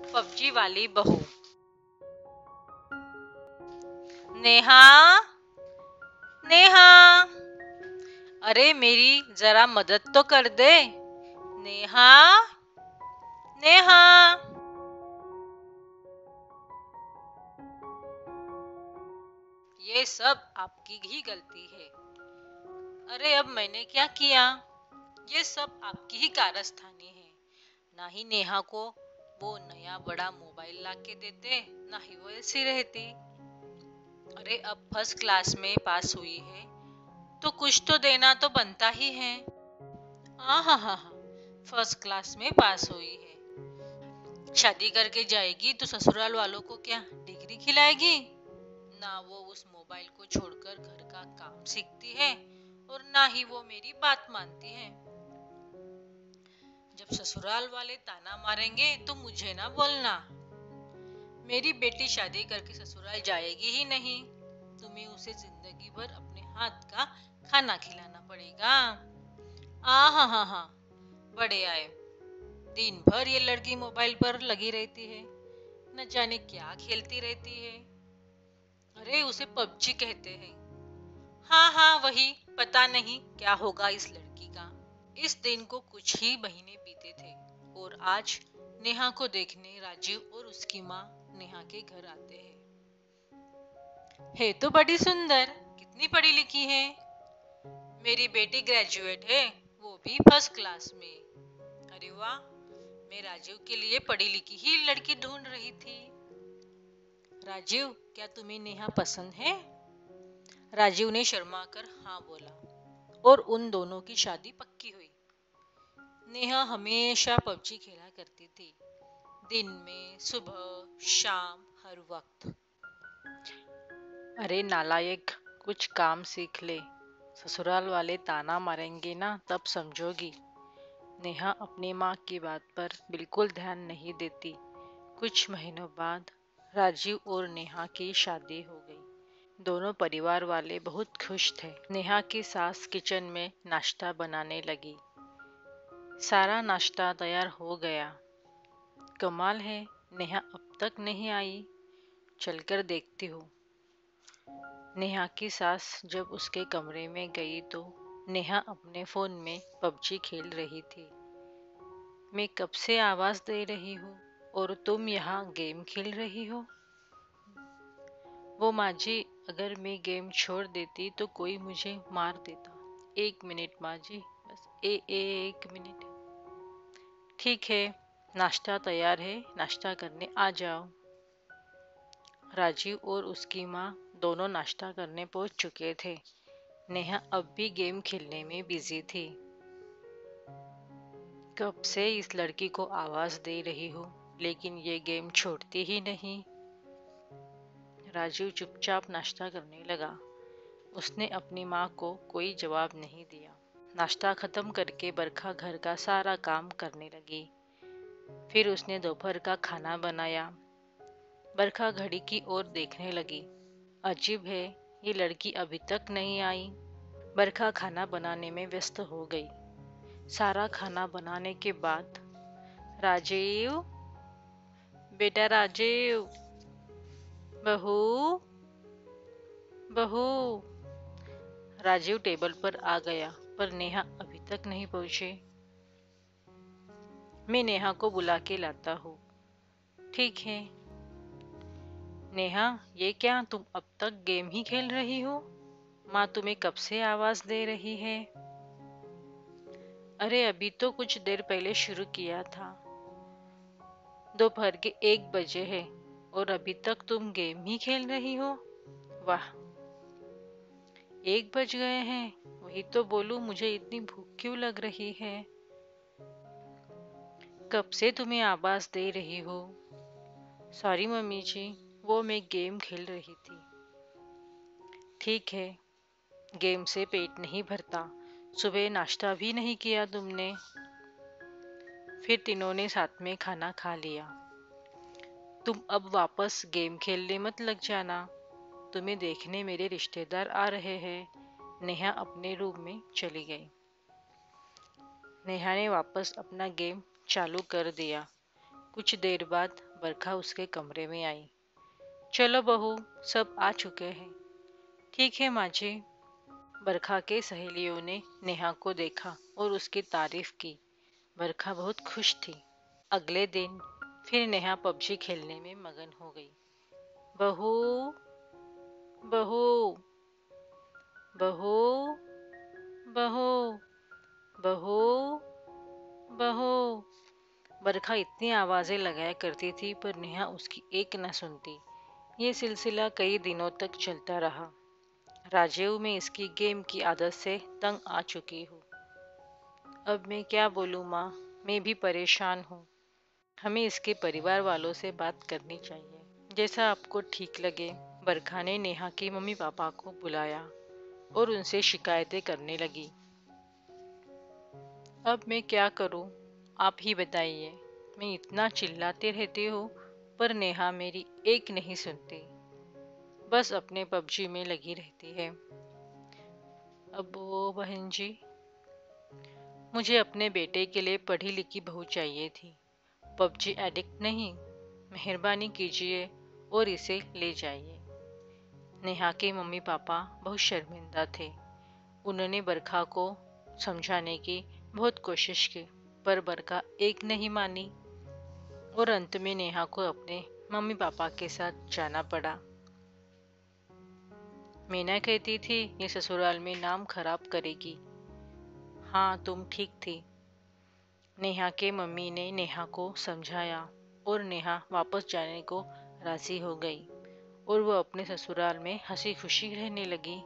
PUBG वाली बहू। नेहा, नेहा, अरे मेरी जरा मदद तो कर दे। नेहा, नेहा। ये सब आपकी ही गलती है। अरे अब मैंने क्या किया? ये सब आपकी ही कारस्तानी है। ना ही नेहा को वो नया बड़ा मोबाइल ला के देते, ना ही वो ऐसी रहती। अरे अब फर्स्ट क्लास में पास हुई है तो कुछ तो देना तो बनता ही है। हाँ हाँ हाँ हाँ, फर्स्ट क्लास में पास हुई है। शादी करके जाएगी तो ससुराल वालों को क्या डिग्री खिलाएगी? ना वो उस मोबाइल को छोड़कर घर का काम सीखती है और ना ही वो मेरी बात मानती है। जब ससुराल वाले ताना मारेंगे तो मुझे ना बोलना। मेरी बेटी शादी करके ससुराल जाएगी ही नहीं। तुम्हें उसे जिंदगी भर अपने हाथ का खाना खिलाना पड़ेगा। हाँ हाँ हाँ, बड़े आए। दिन भर ये लड़की मोबाइल पर लगी रहती है, न जाने क्या खेलती रहती है। अरे उसे पबजी कहते हैं। हाँ हाँ वही, पता नहीं क्या होगा इस लड़की का। इस दिन को कुछ ही महीने बीते थे और आज नेहा को देखने राजीव और उसकी माँ नेहा के घर आते हैं। है तो बड़ी सुंदर, कितनी पढ़ी लिखी है। मेरी बेटी ग्रेजुएट है, वो भी फर्स्ट क्लास में। अरे वाह, मैं राजीव के लिए पढ़ी लिखी ही लड़की ढूंढ रही थी। राजीव, क्या तुम्हें नेहा पसंद है? राजीव ने शर्मा कर हाँ बोला और उन दोनों की शादी पक्की हुई। नेहा हमेशा पबजी खेला करती थी, दिन में, सुबह, शाम, हर वक्त। अरे नालायक, कुछ काम सीख ले। ससुराल वाले ताना मारेंगे ना तब समझोगी। नेहा अपनी माँ की बात पर बिल्कुल ध्यान नहीं देती। कुछ महीनों बाद राजीव और नेहा की शादी हो गई। दोनों परिवार वाले बहुत खुश थे। नेहा की सास किचन में नाश्ता बनाने लगी। सारा नाश्ता तैयार हो गया। कमाल है, नेहा अब तक नहीं आई। चलकर देखती हूँ। नेहा की सास जब उसके कमरे में गई तो नेहा अपने फोन में पबजी खेल रही थी। मैं कब से आवाज दे रही हूँ और तुम यहाँ गेम खेल रही हो? वो माँ जी, अगर मैं गेम छोड़ देती तो कोई मुझे मार देता। एक मिनट माँ जी, बस एक मिनट। ठीक है, नाश्ता तैयार है, नाश्ता करने आ जाओ। राजीव और उसकी माँ दोनों नाश्ता करने पहुंच चुके थे। नेहा अब भी गेम खेलने में बिजी थी। कब से इस लड़की को आवाज दे रही हूँ लेकिन ये गेम छोड़ती ही नहीं। राजीव चुपचाप नाश्ता करने लगा। उसने अपनी माँ को कोई जवाब नहीं दिया। नाश्ता खत्म करके बरखा घर का सारा काम करने लगी। फिर उसने दोपहर का खाना बनाया। बरखा घड़ी की ओर देखने लगी। अजीब है, ये लड़की अभी तक नहीं आई। बरखा खाना बनाने में व्यस्त हो गई। सारा खाना बनाने के बाद राजीव, बेटा राजीव, बहू, बहू। राजीव टेबल पर आ गया पर नेहा अभी तक नहीं पहुंची। मैं नेहा को बुला के लाता हूँ। ठीक है। नेहा, ये क्या तुम अब तक गेम ही खेल रही हो? माँ तुम्हें कब से आवाज दे रही है? अरे अभी तो कुछ देर पहले शुरू किया था। दोपहर के 1 बजे है और अभी तक तुम गेम ही खेल रही हो? वाह, 1 बज गए हैं। वही तो बोलूं, मुझे इतनी भूख क्यों लग रही है? कब से तुम्हें आवाज दे रही हो? सॉरी मम्मी जी, वो मैं गेम खेल रही थी। ठीक है, गेम से पेट नहीं भरता। सुबह नाश्ता भी नहीं किया तुमने। फिर तीनों ने साथ में खाना खा लिया। तुम अब वापस गेम खेलने मत लग जाना। तुम्हें देखने मेरे रिश्तेदार आ रहे हैं। नेहा अपने रूम में चली गई। नेहा ने वापस अपना गेम चालू कर दिया। कुछ देर बाद बरखा उसके कमरे में आई। चलो बहू, सब आ चुके हैं। ठीक है माँ जी। बरखा के सहेलियों ने नेहा को देखा और उसकी तारीफ की। बरखा बहुत खुश थी। अगले दिन फिर नेहा पबजी खेलने में मगन हो गई। बहू, बहू, बहू, बहू, बहू, बहू। बरखा इतनी आवाजें लगाया करती थी पर नेहा उसकी एक न सुनती। ये सिलसिला कई दिनों तक चलता रहा। राजीव में इसकी गेम की आदत से तंग आ चुकी हूँ। अब मैं क्या बोलूँ माँ, मैं भी परेशान हूँ। हमें इसके परिवार वालों से बात करनी चाहिए। जैसा आपको ठीक लगे। बरखा ने नेहा के मम्मी पापा को बुलाया और उनसे शिकायतें करने लगी। अब मैं क्या करूं? आप ही बताइए। मैं इतना चिल्लाती रहती हूँ पर नेहा मेरी एक नहीं सुनती, बस अपने पबजी में लगी रहती है। अब वो बहन जी, मुझे अपने बेटे के लिए पढ़ी लिखी बहू चाहिए थी, पबजी एडिक्ट नहीं। मेहरबानी कीजिए और इसे ले जाइए। नेहा के मम्मी पापा बहुत शर्मिंदा थे। उन्होंने बरखा को समझाने की बहुत कोशिश की पर बरखा एक नहीं मानी और अंत में नेहा को अपने मम्मी पापा के साथ जाना पड़ा। मीना कहती थी ये ससुराल में नाम खराब करेगी। हाँ, तुम ठीक थी। नेहा के मम्मी ने नेहा को समझाया और नेहा वापस जाने को राजी हो गई और वो अपने ससुराल में हंसी खुशी रहने लगी।